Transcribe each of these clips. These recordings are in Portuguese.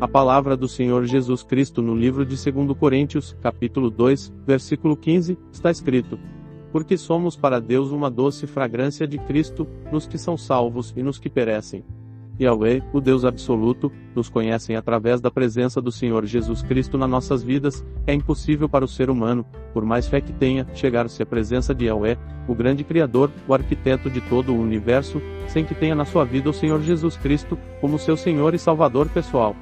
A palavra do Senhor Jesus Cristo no livro de 2 Coríntios, capítulo 2, versículo 15, está escrito: porque somos para Deus uma doce fragrância de Cristo, nos que são salvos e nos que perecem. Yahweh, o Deus absoluto, nos conhecem através da presença do Senhor Jesus Cristo nas nossas vidas. É impossível para o ser humano, por mais fé que tenha, chegar-se à presença de Yahweh, o grande Criador, o arquiteto de todo o universo, sem que tenha na sua vida o Senhor Jesus Cristo, como seu Senhor e Salvador pessoal.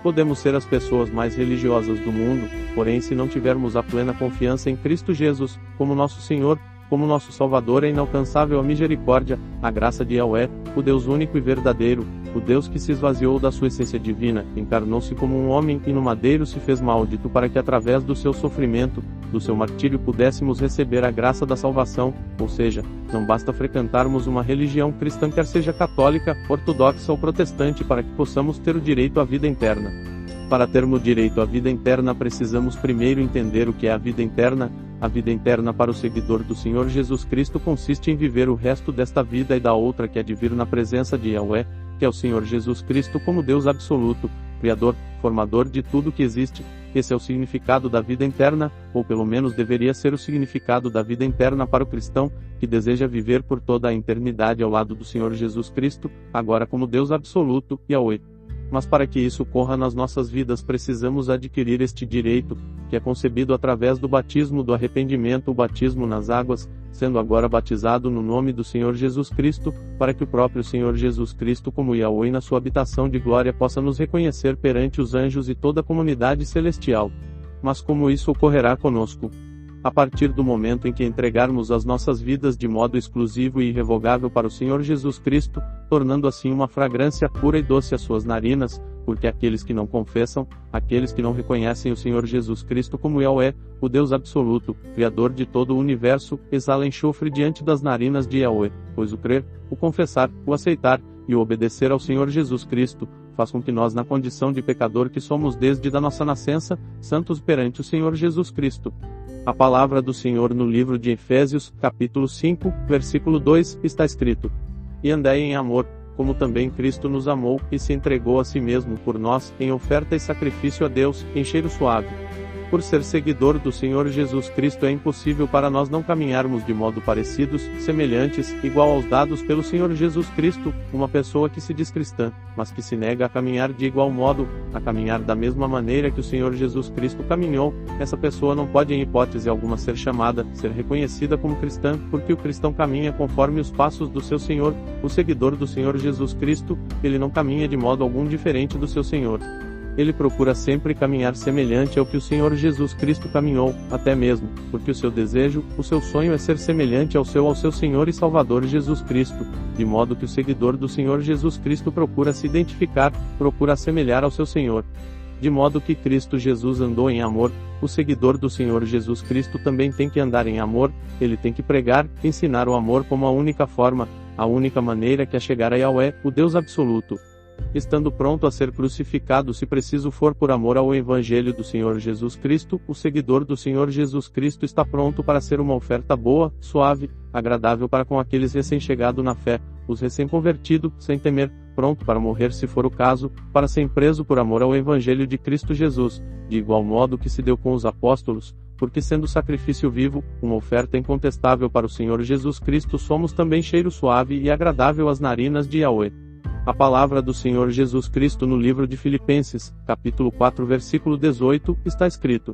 Podemos ser as pessoas mais religiosas do mundo, porém se não tivermos a plena confiança em Cristo Jesus, como nosso Senhor, como nosso Salvador, é inalcançável a misericórdia, a graça de Yahweh, o Deus único e verdadeiro, o Deus que se esvaziou da sua essência divina, encarnou-se como um homem e no madeiro se fez maldito para que através do seu sofrimento, do seu martírio pudéssemos receber a graça da salvação, ou seja, não basta frequentarmos uma religião cristã, quer seja católica, ortodoxa ou protestante, para que possamos ter o direito à vida eterna. Para termos direito à vida eterna precisamos primeiro entender o que é a vida eterna. A vida eterna para o seguidor do Senhor Jesus Cristo consiste em viver o resto desta vida e da outra, que é de vir na presença de Yahweh, que é o Senhor Jesus Cristo como Deus absoluto, Criador, Formador de tudo que existe. Esse é o significado da vida eterna, ou pelo menos deveria ser o significado da vida eterna para o cristão, que deseja viver por toda a eternidade ao lado do Senhor Jesus Cristo, agora como Deus absoluto, Yahweh. Mas para que isso ocorra nas nossas vidas precisamos adquirir este direito, que é concebido através do batismo do arrependimento, o batismo nas águas, sendo agora batizado no nome do Senhor Jesus Cristo, para que o próprio Senhor Jesus Cristo como Yahweh na sua habitação de glória possa nos reconhecer perante os anjos e toda a comunidade celestial. Mas como isso ocorrerá conosco? A partir do momento em que entregarmos as nossas vidas de modo exclusivo e irrevogável para o Senhor Jesus Cristo, tornando assim uma fragrância pura e doce às suas narinas, porque aqueles que não confessam, aqueles que não reconhecem o Senhor Jesus Cristo como Yahweh, o Deus absoluto, Criador de todo o universo, exala enxofre diante das narinas de Yahweh, pois o crer, o confessar, o aceitar e o obedecer ao Senhor Jesus Cristo faz com que nós, na condição de pecador que somos desde da nossa nascença, santos perante o Senhor Jesus Cristo. A palavra do Senhor no livro de Efésios, capítulo 5, versículo 2, está escrito: e andai em amor, como também Cristo nos amou, e se entregou a si mesmo por nós, em oferta e sacrifício a Deus, em cheiro suave. Por ser seguidor do Senhor Jesus Cristo é impossível para nós não caminharmos de modo parecidos, semelhantes, igual aos dados pelo Senhor Jesus Cristo. Uma pessoa que se diz cristã, mas que se nega a caminhar de igual modo, a caminhar da mesma maneira que o Senhor Jesus Cristo caminhou, essa pessoa não pode em hipótese alguma ser chamada, ser reconhecida como cristã, porque o cristão caminha conforme os passos do seu Senhor. O seguidor do Senhor Jesus Cristo, ele não caminha de modo algum diferente do seu Senhor. Ele procura sempre caminhar semelhante ao que o Senhor Jesus Cristo caminhou, até mesmo, porque o seu desejo, o seu sonho é ser semelhante ao seu Senhor e Salvador Jesus Cristo, de modo que o seguidor do Senhor Jesus Cristo procura se identificar, procura assemelhar ao seu Senhor. De modo que Cristo Jesus andou em amor, o seguidor do Senhor Jesus Cristo também tem que andar em amor, ele tem que pregar, ensinar o amor como a única forma, a única maneira que é chegar a Yahweh, o Deus absoluto. Estando pronto a ser crucificado se preciso for por amor ao Evangelho do Senhor Jesus Cristo, o seguidor do Senhor Jesus Cristo está pronto para ser uma oferta boa, suave, agradável para com aqueles recém-chegados na fé, os recém-convertidos, sem temer, pronto para morrer se for o caso, para ser preso por amor ao Evangelho de Cristo Jesus, de igual modo que se deu com os apóstolos, porque sendo sacrifício vivo, uma oferta incontestável para o Senhor Jesus Cristo somos também cheiro suave e agradável às narinas de Yahweh. A palavra do Senhor Jesus Cristo no livro de Filipenses, capítulo 4 versículo 18, está escrito: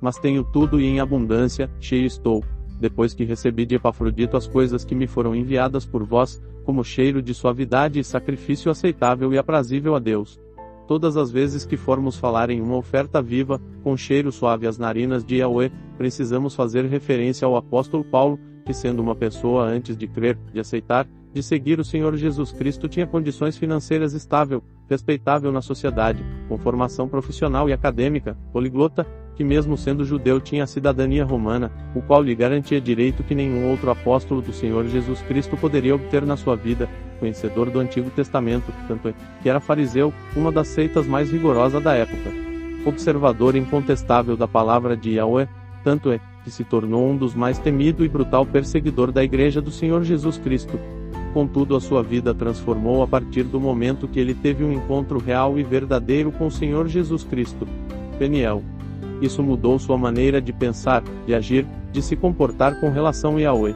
mas tenho tudo e em abundância, cheio estou, depois que recebi de Epafrodito as coisas que me foram enviadas por vós, como cheiro de suavidade e sacrifício aceitável e aprazível a Deus. Todas as vezes que formos falar em uma oferta viva, com cheiro suave às narinas de Yahweh, precisamos fazer referência ao apóstolo Paulo, que sendo uma pessoa antes de crer, de aceitar, de seguir o Senhor Jesus Cristo tinha condições financeiras estável, respeitável na sociedade, com formação profissional e acadêmica, poliglota, que mesmo sendo judeu tinha a cidadania romana, o qual lhe garantia direito que nenhum outro apóstolo do Senhor Jesus Cristo poderia obter na sua vida, conhecedor do Antigo Testamento, tanto é, que era fariseu, uma das seitas mais rigorosas da época. Observador incontestável da palavra de Yahweh, tanto é, que se tornou um dos mais temido e brutal perseguidor da Igreja do Senhor Jesus Cristo. contudo a sua vida transformou a partir do momento que ele teve um encontro real e verdadeiro com o Senhor Jesus Cristo. Peniel. Isso mudou sua maneira de pensar, de agir, de se comportar com relação a Yahweh.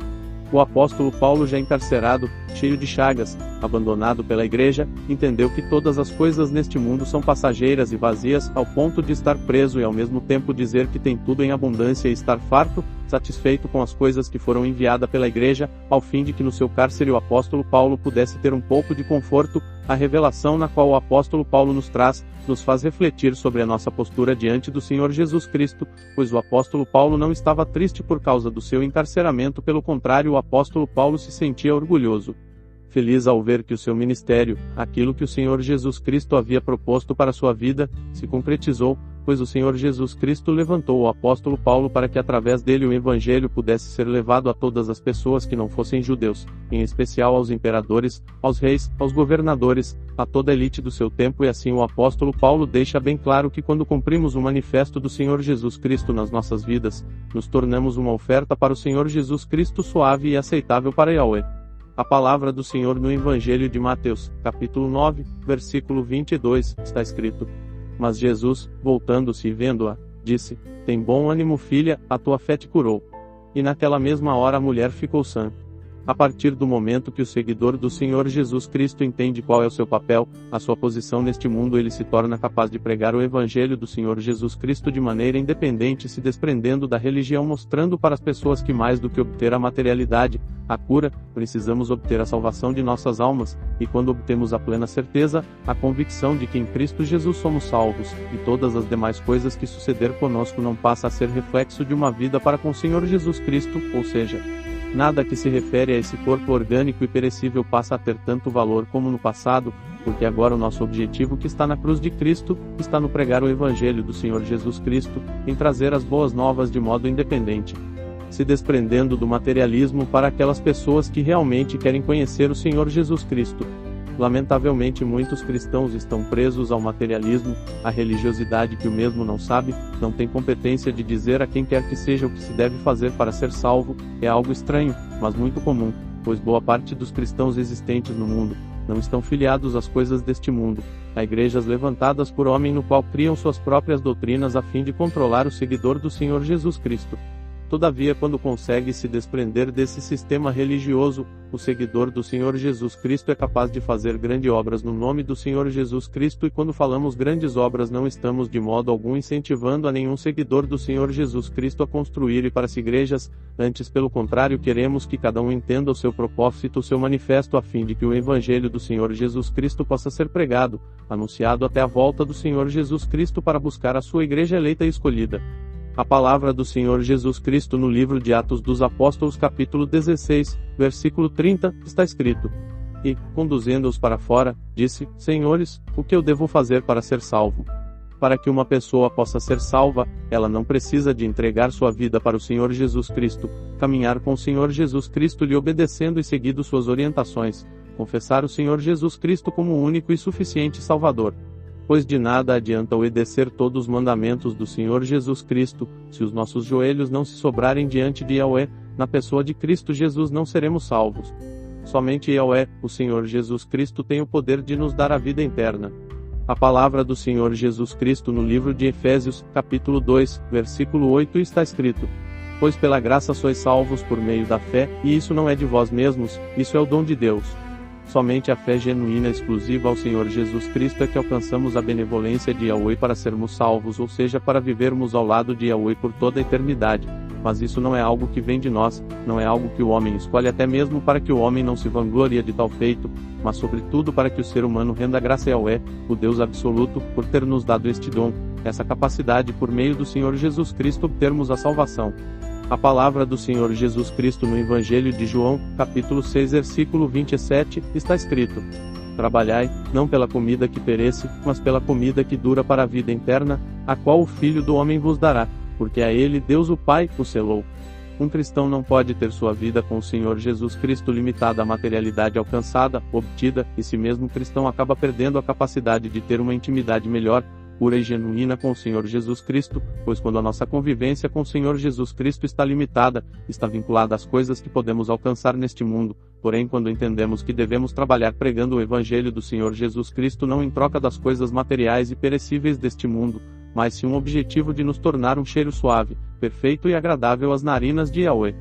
O apóstolo Paulo, já encarcerado, cheio de chagas, abandonado pela igreja, entendeu que todas as coisas neste mundo são passageiras e vazias, ao ponto de estar preso e ao mesmo tempo dizer que tem tudo em abundância e estar farto, satisfeito com as coisas que foram enviadas pela igreja, ao fim de que no seu cárcere o apóstolo Paulo pudesse ter um pouco de conforto. A revelação na qual o apóstolo Paulo nos traz, nos faz refletir sobre a nossa postura diante do Senhor Jesus Cristo, pois o apóstolo Paulo não estava triste por causa do seu encarceramento, pelo contrário, o apóstolo Paulo se sentia orgulhoso. Feliz ao ver que o seu ministério, aquilo que o Senhor Jesus Cristo havia proposto para sua vida, se concretizou, pois o Senhor Jesus Cristo levantou o apóstolo Paulo para que através dele o evangelho pudesse ser levado a todas as pessoas que não fossem judeus, em especial aos imperadores, aos reis, aos governadores, a toda a elite do seu tempo. E assim o apóstolo Paulo deixa bem claro que quando cumprimos o manifesto do Senhor Jesus Cristo nas nossas vidas, nos tornamos uma oferta para o Senhor Jesus Cristo suave e aceitável para Yahweh. A palavra do Senhor no Evangelho de Mateus, capítulo 9, versículo 22, está escrito: Mas Jesus, voltando-se e vendo-a, disse: Tem bom ânimo, filha, a tua fé te curou. E naquela mesma hora a mulher ficou sã. A partir do momento que o seguidor do Senhor Jesus Cristo entende qual é o seu papel, a sua posição neste mundo, ele se torna capaz de pregar o Evangelho do Senhor Jesus Cristo de maneira independente, se desprendendo da religião, mostrando para as pessoas que mais do que obter a materialidade, a cura, precisamos obter a salvação de nossas almas, e quando obtemos a plena certeza, a convicção de que em Cristo Jesus somos salvos, e todas as demais coisas que suceder conosco não passa a ser reflexo de uma vida para com o Senhor Jesus Cristo, ou seja, nada que se refere a esse corpo orgânico e perecível passa a ter tanto valor como no passado, porque agora o nosso objetivo, que está na cruz de Cristo, está no pregar o Evangelho do Senhor Jesus Cristo, em trazer as boas novas de modo independente, se desprendendo do materialismo para aquelas pessoas que realmente querem conhecer o Senhor Jesus Cristo. Lamentavelmente muitos cristãos estão presos ao materialismo, à religiosidade que o mesmo não sabe, não tem competência de dizer a quem quer que seja o que se deve fazer para ser salvo. É algo estranho, mas muito comum, pois boa parte dos cristãos existentes no mundo não estão filiados às coisas deste mundo, a igrejas levantadas por homem, no qual criam suas próprias doutrinas a fim de controlar o seguidor do Senhor Jesus Cristo. Todavia, quando consegue se desprender desse sistema religioso, o seguidor do Senhor Jesus Cristo é capaz de fazer grandes obras no nome do Senhor Jesus Cristo. E quando falamos grandes obras, não estamos de modo algum incentivando a nenhum seguidor do Senhor Jesus Cristo a construir e para as igrejas, antes pelo contrário, queremos que cada um entenda o seu propósito, o seu manifesto, a fim de que o Evangelho do Senhor Jesus Cristo possa ser pregado, anunciado até a volta do Senhor Jesus Cristo para buscar a sua igreja eleita e escolhida. A palavra do Senhor Jesus Cristo no livro de Atos dos Apóstolos, capítulo 16, versículo 30, está escrito: E, conduzindo-os para fora, disse: Senhores, o que eu devo fazer para ser salvo? Para que uma pessoa possa ser salva, ela não precisa de entregar sua vida para o Senhor Jesus Cristo, caminhar com o Senhor Jesus Cristo lhe obedecendo e seguindo suas orientações, confessar o Senhor Jesus Cristo como o único e suficiente Salvador. Pois de nada adianta obedecer todos os mandamentos do Senhor Jesus Cristo, se os nossos joelhos não se sobrarem diante de Yahweh, na pessoa de Cristo Jesus não seremos salvos. Somente Yahweh, o Senhor Jesus Cristo, tem o poder de nos dar a vida eterna. A palavra do Senhor Jesus Cristo no livro de Efésios, capítulo 2, versículo 8 está escrito: Pois pela graça sois salvos por meio da fé, e isso não é de vós mesmos, isso é o dom de Deus. Somente a fé genuína exclusiva ao Senhor Jesus Cristo é que alcançamos a benevolência de Yahweh para sermos salvos, ou seja, para vivermos ao lado de Yahweh por toda a eternidade. Mas isso não é algo que vem de nós, não é algo que o homem escolhe, até mesmo para que o homem não se vanglorie de tal feito, mas sobretudo para que o ser humano renda graça a Yahweh, o Deus absoluto, por ter nos dado este dom, essa capacidade por meio do Senhor Jesus Cristo obtermos a salvação. A palavra do Senhor Jesus Cristo no Evangelho de João, capítulo 6, versículo 27, está escrito: Trabalhai, não pela comida que perece, mas pela comida que dura para a vida eterna, a qual o Filho do Homem vos dará, porque a ele Deus o Pai o selou. Um cristão não pode ter sua vida com o Senhor Jesus Cristo limitada à materialidade alcançada, obtida, e se mesmo cristão acaba perdendo a capacidade de ter uma intimidade melhor, pura e genuína com o Senhor Jesus Cristo, pois quando a nossa convivência com o Senhor Jesus Cristo está limitada, está vinculada às coisas que podemos alcançar neste mundo, porém quando entendemos que devemos trabalhar pregando o Evangelho do Senhor Jesus Cristo não em troca das coisas materiais e perecíveis deste mundo, mas sim um objetivo de nos tornar um cheiro suave, perfeito e agradável às narinas de Yahweh.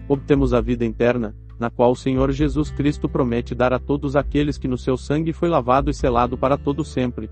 Obtemos a vida eterna, na qual o Senhor Jesus Cristo promete dar a todos aqueles que no seu sangue foi lavado e selado para todo sempre.